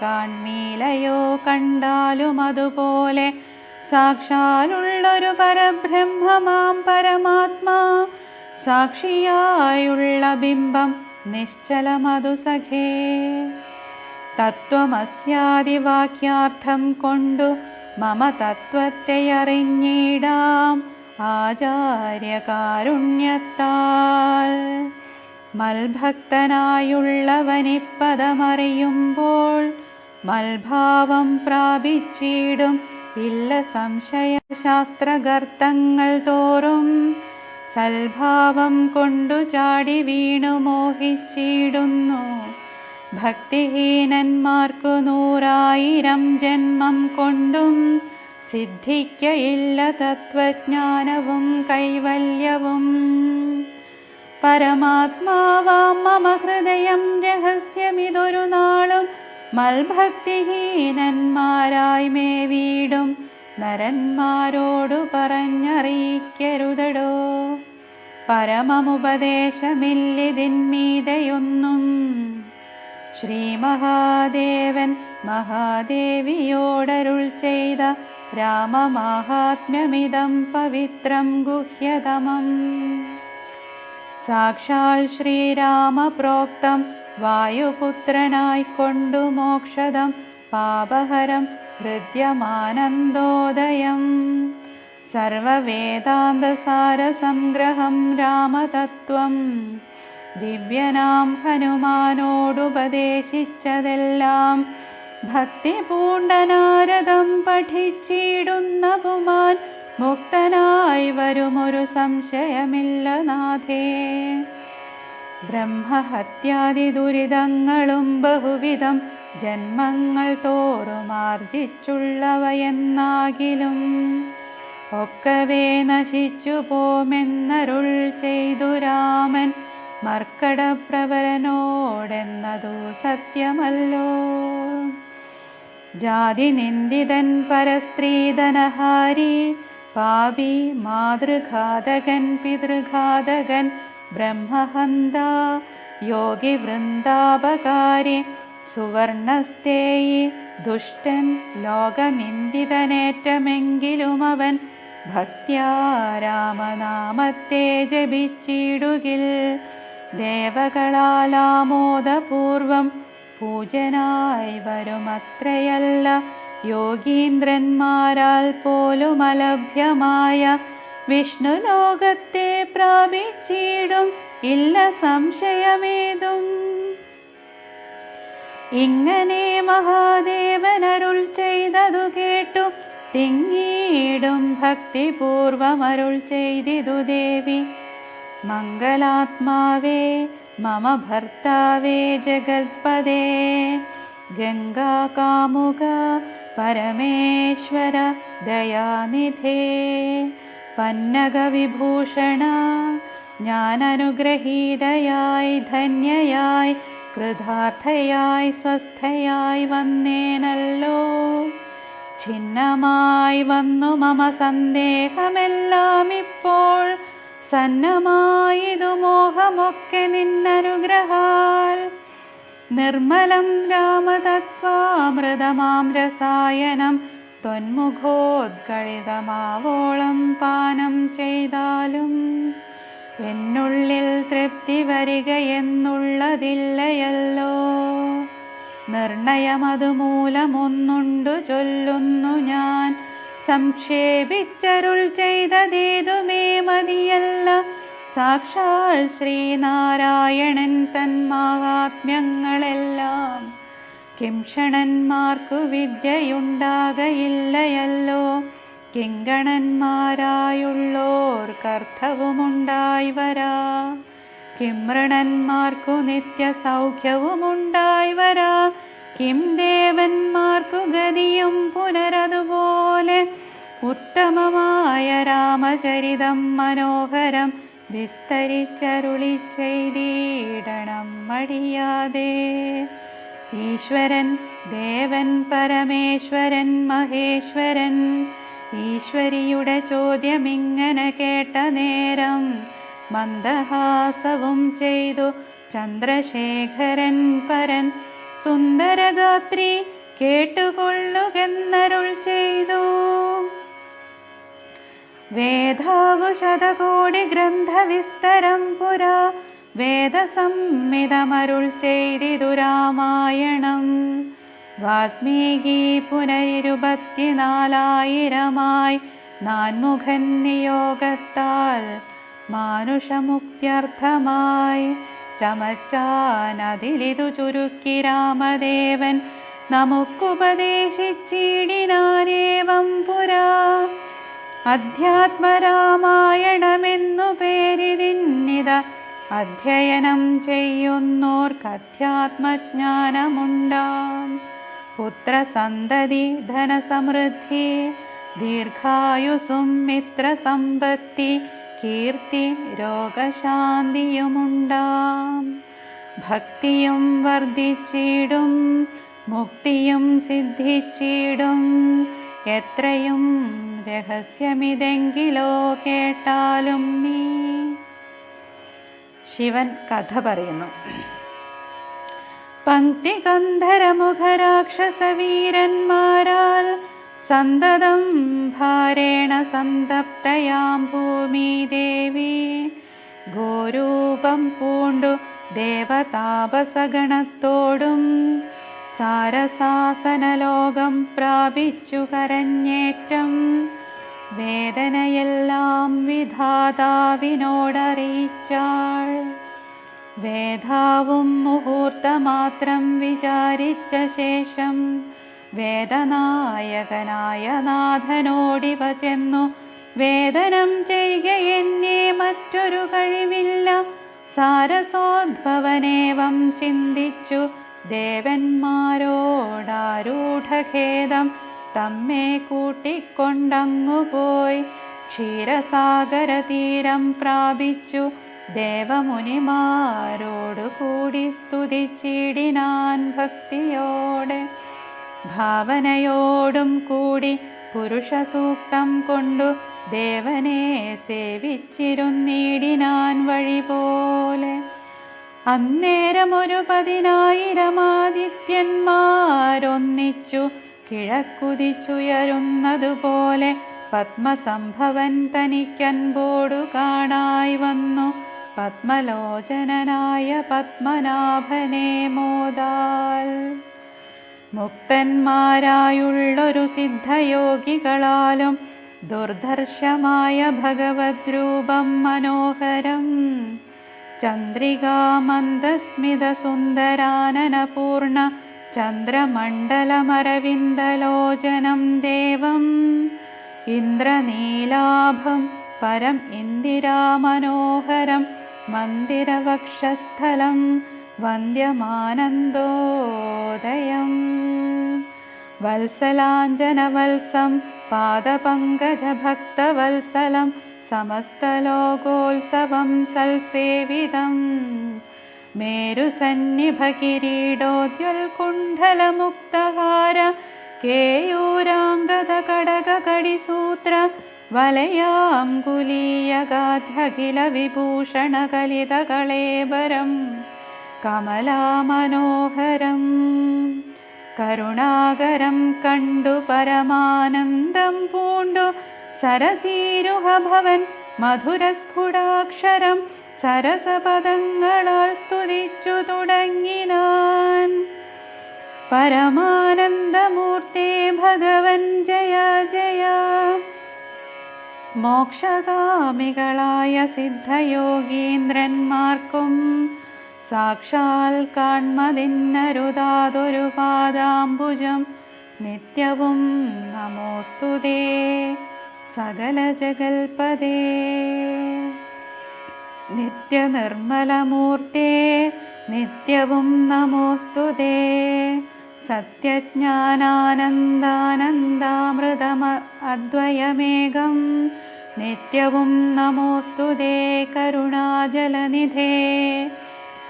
കാൺമീലയോ കണ്ടാലും അതുപോലെ സാക്ഷാലുള്ളൊരു പരബ്രഹ്മമാം പരമാത്മാ സാക്ഷിയായുള്ള ബിംബം നിശ്ചലമതു സഖേ. തത്വമസ്യാദിവാക്യാർത്ഥം കൊണ്ടു മമ തത്വത്തെ അറിഞ്ഞിടാം ആചാര്യകാരുണ്യത്താൽ. മൽഭക്തനായുള്ളവനിപ്പദമറിയുമ്പോൾ മൽഭാവം പ്രാപിച്ചിടും ഇല്ല സംശയ. ശാസ്ത്രഗർത്തങ്ങൾ തോറും സൽഭാവം കൊണ്ടു ചാടി വീണു മോഹിച്ചിടുന്നു. ഭക്തിഹീനന്മാർക്കു 100,000 ജന്മം കൊണ്ടും സിദ്ധിക്കയില്ല തത്വജ്ഞാനവും കൈവല്യവും. പരമാത്മാവാം മമ ഹൃദയം രഹസ്യമിതൊരു നാളും മൽഭക്തിഹീനന്മാരായി മേ വീടും നരന്മാരോടു പറഞ്ഞറിയിക്കരുതടോ. പരമമുപദേശമില്ലിതിന്മീതയൊന്നും. ശ്രീ മഹാദേവൻ മഹാദേവിയോടരുൾ ചെയ്ത രാമമാഹാത്മ്യമിതം പവിത്രം ഗുഹ്യതമം. സാക്ഷാൽ ശ്രീരാമ പ്രോക്തം വായുപുത്രനായിക്കൊണ്ടു മോക്ഷദം പാപഹരം ഹൃദ്യമാനന്ദോദയം. സർവവേദാന്തസാരസംഗ്രഹം രാമതത്വം ദിവ്യനാം ഹനുമാനോടുപദേശിച്ചതെല്ലാം ഭക്തി പൂണ്ടനാരദം പഠിച്ചിടുന്ന പുമാൻ മുക്തനായി വരുമൊരു സംശയമില്ല നാഥേ. ബ്രഹ്മഹത്യാദി ദുരിതങ്ങളും ബഹുവിധം ജന്മങ്ങൾ തോറുമാർജിച്ചുള്ളവയെന്നാകിലും ഒക്കവേ നശിച്ചു പോമെന്നരുൾ ചെയ്തു രാമൻ മർക്കടപ്രവരനോടെന്നതു സത്യമല്ലോ. ജാതി നിന്ദിതൻ പരസ്ത്രീധനഹാരി പാപി മാതൃഘാതകൻ പിതൃഘാതകൻ ബ്രഹ്മഹന്ത യോഗി വൃന്ദാപകാരി സുവർണസ്തേയി ദുഷ്ടൻ ലോകനിന്ദിതനേറ്റമെങ്കിലും അവൻ ഭക്ത്യാ രാമനാമത്തെ ജപിച്ചിടുകിൽ ദേവകളാലാമോദപൂർവം പൂജനായി വരുമത്രയല്ല യോഗീന്ദ്രന്മാരാൽ പോലും അലഭ്യമായ വിഷ്ണു ലോകത്തെ പ്രാപിച്ചിടും ഇല്ല സംശയമേതും. ഇങ്ങനെ മഹാദേവനരുൾ ചെയ്തതു കേട്ടു തിങ്ങിയിടും ഭക്തിപൂർവമരുൾ ചെയ്തിതു ദേവി. മംഗളാത്മാവേ മമ ഭർത്താവേ ജഗൽപദേ ഗംഗാകാമുക പരമേശ്വര ദയാനിധേ പന്നഗവിഭൂഷണ ഞാൻ അനുഗ്രഹീതയായി ധന്യയായി കൃതാർത്ഥയായി സ്വസ്ഥയായി വന്നേനല്ലോ. ഛിന്നമായി വന്നു മമ സന്ദേഹമെല്ലാം ഇപ്പോൾ സന്നമായിതു മോഹമൊക്കെ നിന്നനുഗ്രഹാൽ. നിർമ്മലം രാമതത്വാമൃതമാം രസായനം ത്വന്മുഖോദ്ഗളിതമാവോളം പാനം ചെയ്താലും എന്നുള്ളിൽ തൃപ്തി വരികയെന്നുള്ളതില്ലയല്ലോ. നിർണയമതുമൂലമൊന്നുണ്ടു ചൊല്ലുന്നു ഞാൻ. സംക്ഷേപിച്ചരുൾ ചെയ്തതേതുമേ മതിയല്ല. സാക്ഷാൽ ശ്രീനാരായണൻ തൻ മഹാത്മ്യങ്ങളെല്ലാം കിംഷണന്മാർക്കു വിദ്യയുണ്ടാകയില്ലയല്ലോ. കിങ്കണന്മാരായുള്ളോർക്കർത്ഥവുമുണ്ടായി വരാ. കിംമൃണന്മാർക്കു നിത്യസൗഖ്യവുമുണ്ടായി വരാ. കിം ദേവന്മാർക്കു ഗതിയും പുനരതുപോലെ. ഉത്തമമായ രാമചരിതം മനോഹരം വിസ്തരിച്ചരുളി ചെയ്തിടണം മടിയാതെ. ഈശ്വരൻ ദേവൻ പരമേശ്വരൻ മഹേശ്വരൻ. ഈശ്വരിയുടെ ചോദ്യമിങ്ങനെ കേട്ട നേരം മന്ദഹാസവും ചെയ്തു ചന്ദ്രശേഖരൻ പരൻ. സുന്ദരഗാത്രി കേട്ടുകൊള്ളുകെന്നരുൾ ചെയ്തു. വേദാവു ശതകോടി ഗ്രന്ഥവിസ്തരം പുരാ. വേദസംഹിതമരുൾ ചെയ്തിതു രാമായണം. വാൽമീകി പുനരിരുപത്തിനാലായിരമായി നാൻമുഖൻ നിയോഗത്താൽ മാനുഷമുക്ത്യർത്ഥമായി ചമച്ചാനതിലിതു ചുരുക്കി രാമദേവൻ നമുക്കുപദേശിച്ചിടിനാനേവം പുരാ. അധ്യാത്മരാമായണമെന്നു പേരിതിന്നിത അധ്യയനം ചെയ്യുന്നോർക്കധ്യാത്മജ്ഞാനമുണ്ടാം. പുത്രസന്തതി ധനസമൃദ്ധി ദീർഘായുസും മിത്രസമ്പത്തി കീർത്തി രോഗശാന്തിയുമുണ്ടാം. ഭക്തിയും വർദ്ധിച്ചിടും, മുക്തിയും സിദ്ധിച്ചിടും. എത്രയും രഹസ്യമിതെങ്കിലോ കേട്ടാലും നീ. ശിവൻ കഥ പറയുന്നു. പങ്ക്തി ഗന്ധരമുഖരാക്ഷസവീരന്മാരാൽ സന്തതം ഭാരേണ സന്തപ്തയാം ഭൂമിദേവി ഗോരൂപം പൂണ്ടു ദേവതാപസഗണത്തോടും സാരസാസനലോകം പ്രാപിച്ചു കരഞ്ഞേറ്റം. വേദനയെല്ലാം വിധാതാവിനോടറിയിച്ചാൾ. വേദാവും മുഹൂർത്തമാത്രം വിചാരിച്ച ശേഷം വേദനായകനായ നാഥനോടിവ ചെന്നു, വേദനം ചെയ്യുക എന്നെ മറ്റൊരു കഴിവില്ല. സാരസോദ്ഭവനേവം ചിന്തിച്ചു ദേവന്മാരോടാരൂഢഖേദം തമ്മെ കൂട്ടിക്കൊണ്ടങ്ങുപോയി ക്ഷീരസാഗരതീരം പ്രാപിച്ചു ദേവമുനിമാരോടു കൂടി സ്തുതിച്ചിടിനാൻ ഭക്തിയോടെ. ഭാവനയോടും കൂടി പുരുഷസൂക്തം കൊണ്ടു ദേവനെ സേവിച്ചിരുന്നിടിനാൻ വഴി പോലെ. അന്നേരമൊരു 10,000 ആദിത്യന്മാരൊന്നിച്ചു കിഴക്കുതിച്ചുയരുന്നതുപോലെ പത്മസംഭവൻ തനിക്കൻപോടു കാണായി വന്നു. പത്മലോചനനായ പത്മനാഭനെ മോദാൽ മുക്തന്മാരായുള്ളൊരു സിദ്ധയോഗികളാലും ദുർധർഷമായ ഭഗവത് രൂപം മനോഹരം. ചന്ദ്രികാമന്ദസ്മിത സുന്ദരാനനപൂർണ ചന്ദ്രമണ്ഡലമരവിന്ദലോചനം ദേവം ഇന്ദ്രനീലാഭം പരം ഇന്ദിരാമനോഹരം മന്ദിരവക്ഷസ്ഥലം വന്ദ്യമാനന്ദോദയം. വത്സലാഞ്ജനവത്സം പാദപങ്കജഭക്തവത്സലം സമസ്തലോകോത്സവം സൽസേവിതം. മേരുസന്നിഭകിരീടോദ്വൽകുണ്ഡലമുക്തഹാര കേയൂരാംഗദകടകകടിസൂത്ര വലയാംകുലീയഗാധ്യഖില വിഭൂഷണകലിതകളേബരം കമലാമനോഹരം. കരുണാകരം കണ്ടു പരമാനന്ദം പൂണ്ടു സരസീരുഹഭവൻ മധുരസ്ഫുടാക്ഷരം സരസപദങ്ങളാൽ സ്തുതിച്ചു തുടങ്ങിനാൻ. പരമാനന്ദമൂർത്തേ ഭഗവൻ ജയ ജയ. മോക്ഷകാമികളായ സിദ്ധയോഗീന്ദ്രന്മാർക്കും സാക്ഷാൽ കാൺമതിന്നരുതാതൊരു പാദാംബുജം നിത്യവും നമോസ്തുതേ സകല ജഗൽപദേ. നിത്യനിർമ്മലമൂർത്തേ നിത്യവും നമോസ്തുതേ. സത്യജ്ഞാനാനന്ദാനന്ദാമൃതമ അദ്വയമേകം നിത്യവും നമോസ്തുതേ കരുണാജലനിധേ.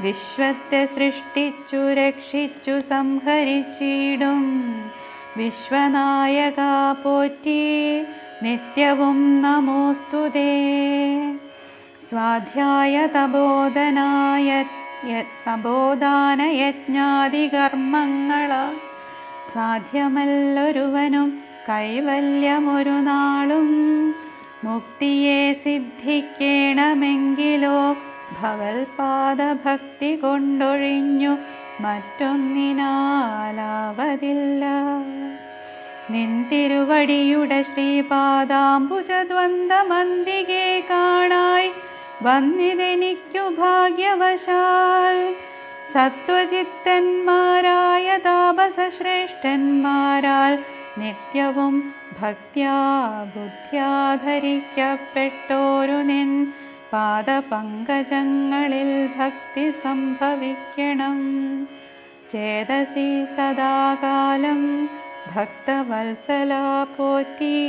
വിശ്വത്തെ സൃഷ്ടിച്ചു രക്ഷിച്ചു സംഹരിച്ചിടും വിശ്വനായക പോറ്റി നിത്യവും നമോസ്തുതേ. സ്വാധ്യായ തപോദാനയജ്ഞാദികർമ്മങ്ങളാൽ സാധ്യമല്ലൊരുവനും കൈവല്യമൊരു നാളും. മുക്തിയെ സിദ്ധിക്കണമെങ്കിലോ ഭവൽപാദഭക്തി കൊണ്ടൊഴിഞ്ഞു മറ്റൊന്നിനാലാവതില്ല. നിൻ തിരുവടിയുടെ ശ്രീപാദാംബുജദ്വന്ദ്വമന്തികെ കാണായി വന്നിതെനിക്കു ഭാഗ്യവശാൽ. സത്വചിത്തന്മാരായ താപസശ്രേഷ്ഠന്മാരാൽ നിത്യവും ഭക്ത്യാ ബുദ്ധ്യാ ധരിക്കപ്പെട്ടോരു നിൻ പാദപങ്കജങ്ങളിൽ ഭക്തി സംഭവിക്കണം. ചേതസി സദാകാലം ഭക്തവത്സല പോറ്റി.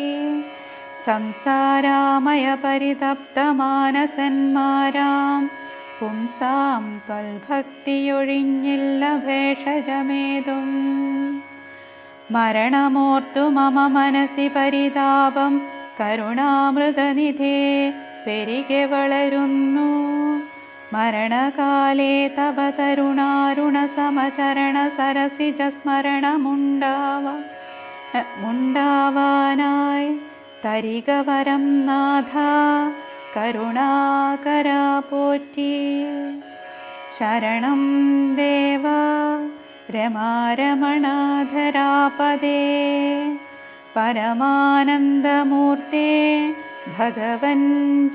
സംസാരാമയ പരിതപ്തമാനസന്മാരാം പുംസാം ത്വൽഭക്തിയൊഴിഞ്ഞില്ല ഭേഷജമേതും. മരണമോർത്തു മമ മനസി പരിതാപം കരുണാമൃതനിധേ പെരികെ വളരുന്നു. മരണകാലേ തവ തരുണാരുണ സമചരണ സരസിജ സ്മരണമുണ്ടാവാനായി തരിക വരം നാഥ കരുണാകര പോറ്റി. ശരണം ദേവ രമാരമണാധരാപദേ പരമാനന്ദമൂർത്തേ ഭഗവൻ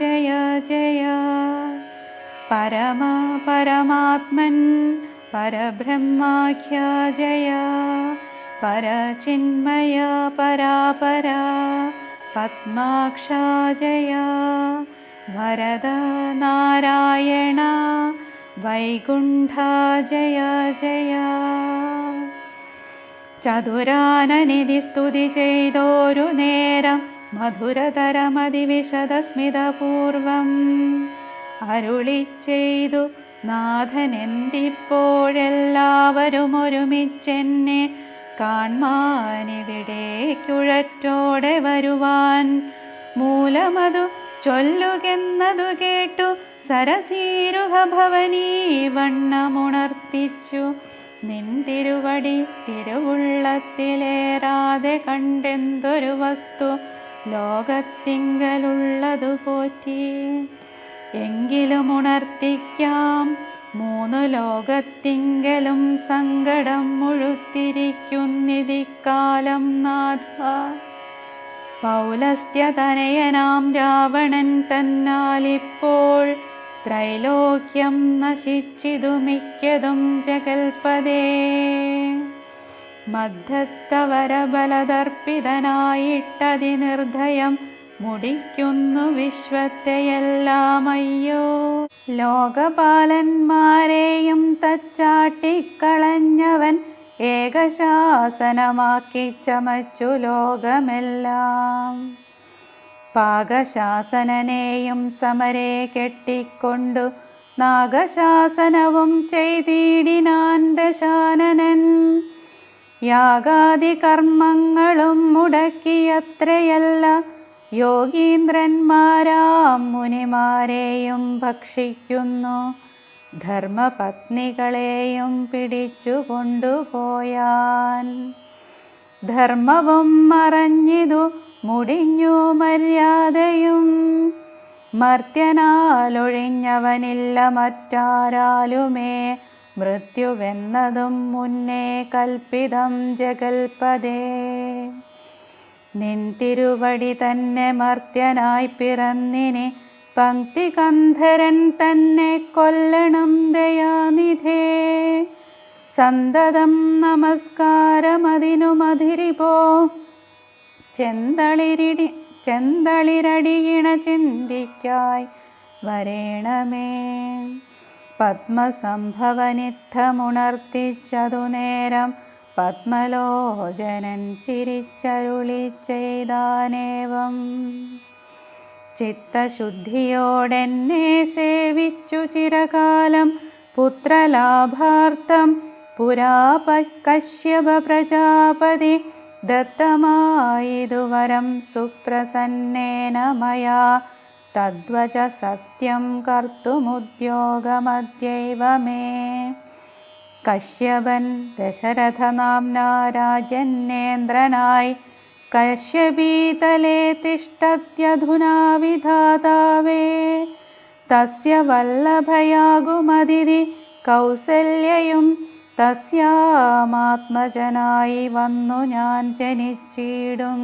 ജയ ജയ. പരമാത്മൻ പരബ്രഹ്മാഖ്യ ജയ. പരചിന്മയ പരാപര പത്മാക്ഷ ജയ. വരദ നാരായണ വൈകുണ്ഠ ജയ ജയ. ചതുരാനനിധി സ്തുതി ചെയ്തോരു നേരം മധുരതരമതിവിശദസ്മിതപൂർവം അരുളി ചെയ്തു നാഥനെന്തിപ്പോഴെല്ലാവരും ഒരുമിച്ചെന്നെ കാൺമാനിവിടേക്കുഴറ്റോടെ വരുവാൻ. മൂലമതു ചൊല്ലുകെന്നതു കേട്ടു സരസീരുഹ ഭവനീ വണ്ണമുണർത്തിച്ചു. നിൻ തിരുവടി തിരുവുള്ളത്തിലേറാതെ കണ്ടെന്തൊരു വസ്തു ലോകത്തിങ്കലുള്ളതു പോറ്റി. എങ്കിലും ഉണർത്തിക്കാം മൂന്നു ലോകത്തിങ്കലും സങ്കടം മുഴുത്തിരിക്കുന്നിതിക്കാലം നാഥ. പൗലസ്ത്യതനയനാം രാവണൻ തന്നാലിപ്പോൾ ത്രൈലോക്യം നശിച്ചിതു മിക്കതും ജഗൽപദേ. മദ്ധത്തവരബലദർപ്പിതനായിട്ടതിനിർദ്ധയം മുടിക്കുന്നു വിശ്വത്തെയെല്ലാമയ്യോ. ലോകപാലന്മാരെയും തച്ചാട്ടിക്കളഞ്ഞവൻ ഏകശാസനമാക്കി ചമച്ചു ലോകമെല്ലാം. പാകശാസനനെയും സമരെ കെട്ടിക്കൊണ്ടു നാഗശാസനവും ചെയ്തിടിനാൻ ദശാനനൻ. യാഗാദി കർമ്മങ്ങളും മുടക്കിയത്രയല്ല യോഗീന്ദ്രന്മാരാം മുനിമാരെയും ഭക്ഷിക്കുന്നു. ധർമ്മപത്നികളെയും പിടിച്ചു കൊണ്ടുപോയാൻ. ധർമ്മവും മറഞ്ഞിതു മുടിഞ്ഞു മര്യാദയും. മർത്യനാലൊഴിഞ്ഞവനില്ല മറ്റാരാലുമേ മൃത്യുവെന്നതും മുന്നേ കൽപ്പിതം ജഗൽപദേ. നിൻ തിരുവടി തന്നെ മർത്യനായി പിറന്നിനി പങ്ക്തികന്ധരൻ തന്നെ കൊല്ലണം ദയാനിധേ. സന്തതം നമസ്കാരമതിനു മധിരിപോ ചെന്തളിരടിയിണ ചിന്തിക്കായി വരേണമേ. പത്മസംഭവനിത്തമുണർത്തിച്ചതു നേരം പത്മലോചനൻ ചിരിച്ചരുളി ചെയ്താനേവം. ചിത്തശുദ്ധിയോടെന്നെ സേവിച്ചു ചിരകാലം പുത്രലാഭാർത്ഥം പുരാ കശ്യപ പ്രജാപതി ദത്തമായിതുവരം സുപ്രസന്നേന മയാ. തദ്വച സത്യം കർത്തുമുദ്യോഗമദ്യൈവ മേ. കശ്യപൻ ദശരഥനാംനാ രാജന്നേന്ദ്രനായി കശ്യപീതലേ തിഷ്ടത്യധുനാ വിധാതാവേ. തസ്യ വല്ലഭയാകുമതിഥി കൗസല്യയും തസ്യാമാത്മജനായി വന്നു ഞാൻ ജനിച്ചിടും.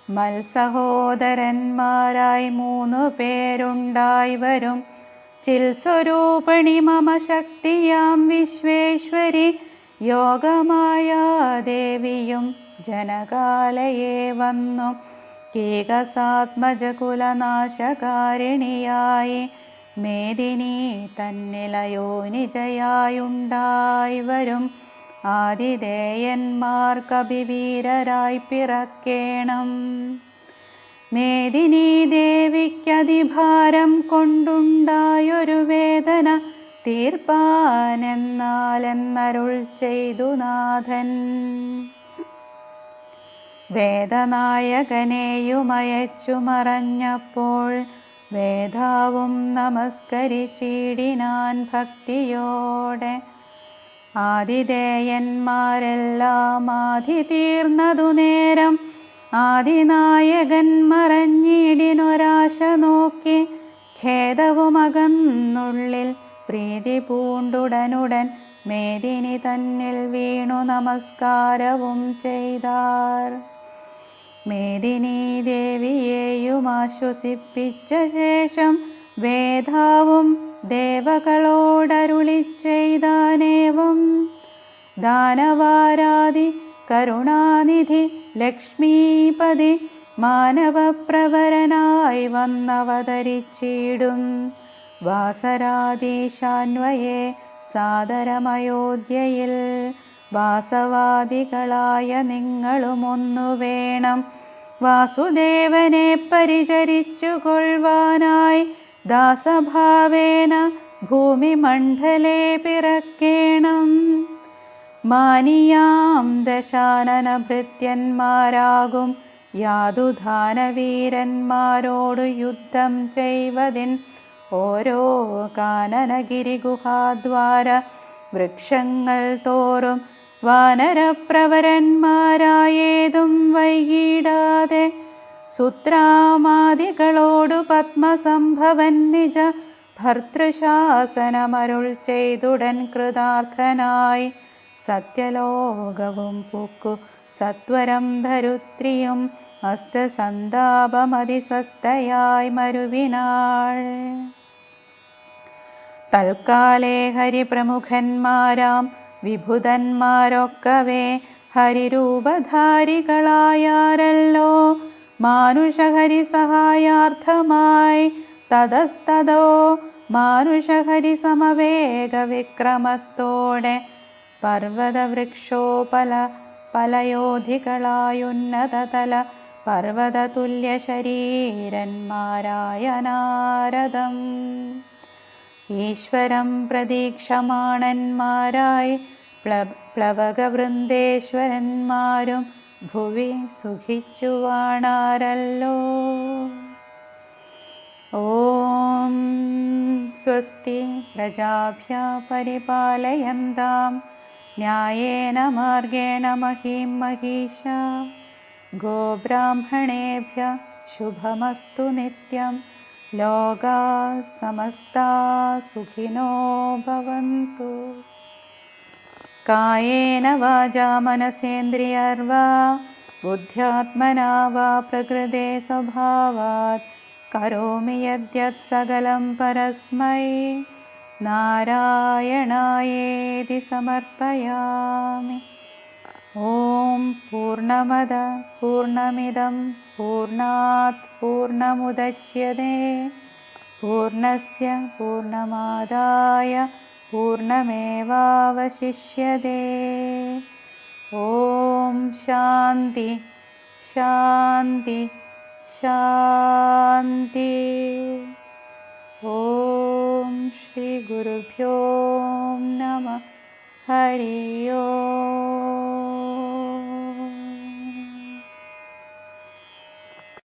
മത്സഹോദരന്മാരായി 3 പേരുണ്ടായി വരും. ചിൽസ്വരൂപിണി മമ ശക്തിയാം വിശ്വേശ്വരി യോഗമായ ദേവിയും ജനകാലയെ വന്നു കേകസാത്മജകുലനാശകാരിണിയായി. മേദിനി തന്നിലയോനിജയായുണ്ടായി വരും ആതിഥേയന്മാർ കവിവീരരായി പിറക്കേണം. മേദിനീ ദേവിക്കതിഭാരം കൊണ്ടുണ്ടായൊരു വേദന തീർപ്പാനെന്നാലെന്നരുൾ ചെയ്തു നാഥൻ. വേദനായകനെയുമയച്ചു മറഞ്ഞപ്പോൾ വേദാവും നമസ്കരിച്ചിടിനാൻ ഭക്തിയോടെ. ആതിഥേയന്മാരെല്ലാം ആദി തീർന്നതു നേരം ആദിനായകൻ മറഞ്ഞിടിനൊരാശ നോക്കി. ഖേദവുമകന്നുള്ളിൽ പ്രീതി പൂണ്ടുടനുടൻ മേദിനി തന്നിൽ വീണു നമസ്കാരവും ചെയ്താർ. മേദിനീ ദേവിയെയും ആശ്വസിപ്പിച്ച ശേഷം വേദാവും ദേവകളോടരുളി ചെയ്താനേവം. ദാനവാരാധി കരുണാനിധി ലക്ഷ്മീപതി മാനവപ്രവരനായി വന്നവതരിച്ചിടും. വാസരാധീശാന്വയെ സാദരമയോധ്യയിൽ വാസവാദികളായ നിങ്ങളുമൊന്നു വേണം. വാസുദേവനെ പരിചരിച്ചു കൊള്ളുവാനായി ദാസഭാവേന ഭൂമിമണ്ഡലേ പിറക്കേണം. മാനിയാം ദശാനന ഭൃത്യന്മാരാകും യാതുധാനവീരന്മാരോടു യുദ്ധം ചെയ്വതിൻ ഓരോ കാനനഗിരിഗുഹാദ്വാര വൃക്ഷങ്ങൾ തോറും വാനരപ്രവരന്മാരായേതും വൈകിടാതെ സുത്രാമാദികളോടു പത്മസംഭവൻ നിജ ഭർതൃശാസനമരുൾ ചെയ്തുടൻ കൃതാർത്ഥനായി. സത്യലോകവും പൂക്കു സത്വരം ധരുത്രിയും അസ്തസന്താപമതിസ്വസ്ഥയായി മരുവിനാൾ. തൽക്കാലേ ഹരിപ്രമുഖന്മാരാം വിഭുതന്മാരൊക്കവേ ഹരിരൂപധാരികളായാരല്ലോ. മാനുഷഹരി സഹായാർത്ഥമായി തതസ്തതോ മാനുഷഹരി സമവേഗ വിക്രമത്തോടെ പർവ്വതവൃക്ഷോപല പലയോധികളായുന്നതതല പർവ്വതതുല്യ ശരീരന്മാരായ നാരദം ഈശ്വരം പ്രതീക്ഷമാണന്മാരായി പ്ലവകവൃന്ദേശ്വരന്മാരും ഭുവി സുഖിച്ചു വാണാരല്ലോ. ഓം സ്വസ്തി പ്രജാഭ്യ പരിപാലയന്താം ന്യായേന മാർഗേണ മഹീം മഹീഷാ. ഗോബ്രാഹ്മണേഭ്യ ശുഭമസ്തു നിത്യം. ലോകാ സമസ്താ സുഖിനോ ഭവന്തു. കായേന വാചാ മനസേന്ദ്രിയർവാ ബുദ്ധ്യാത്മനാ വാ പ്രകൃതേ സ്വഭാവാത് കരോമി യദ്യത് സകലം പരസ്മൈ നാരായണായേതി സമർപ്പയാമി. ഓം പൂർണ്ണമദ പൂർണ്ണമിദം പൂർണ്ണാത് പൂർണ്ണമുദച്യതേ പൂർണ്ണസ്യ പൂർണ്ണമാദായ പൂർണ്ണമേവാവശിഷ്യതേ. ഓം ശാന്തി ശാന്തി ശാന്തി. ഓം ശ്രീ ഗുരുഭ്യോ നമഃ. ഹരി ഓം.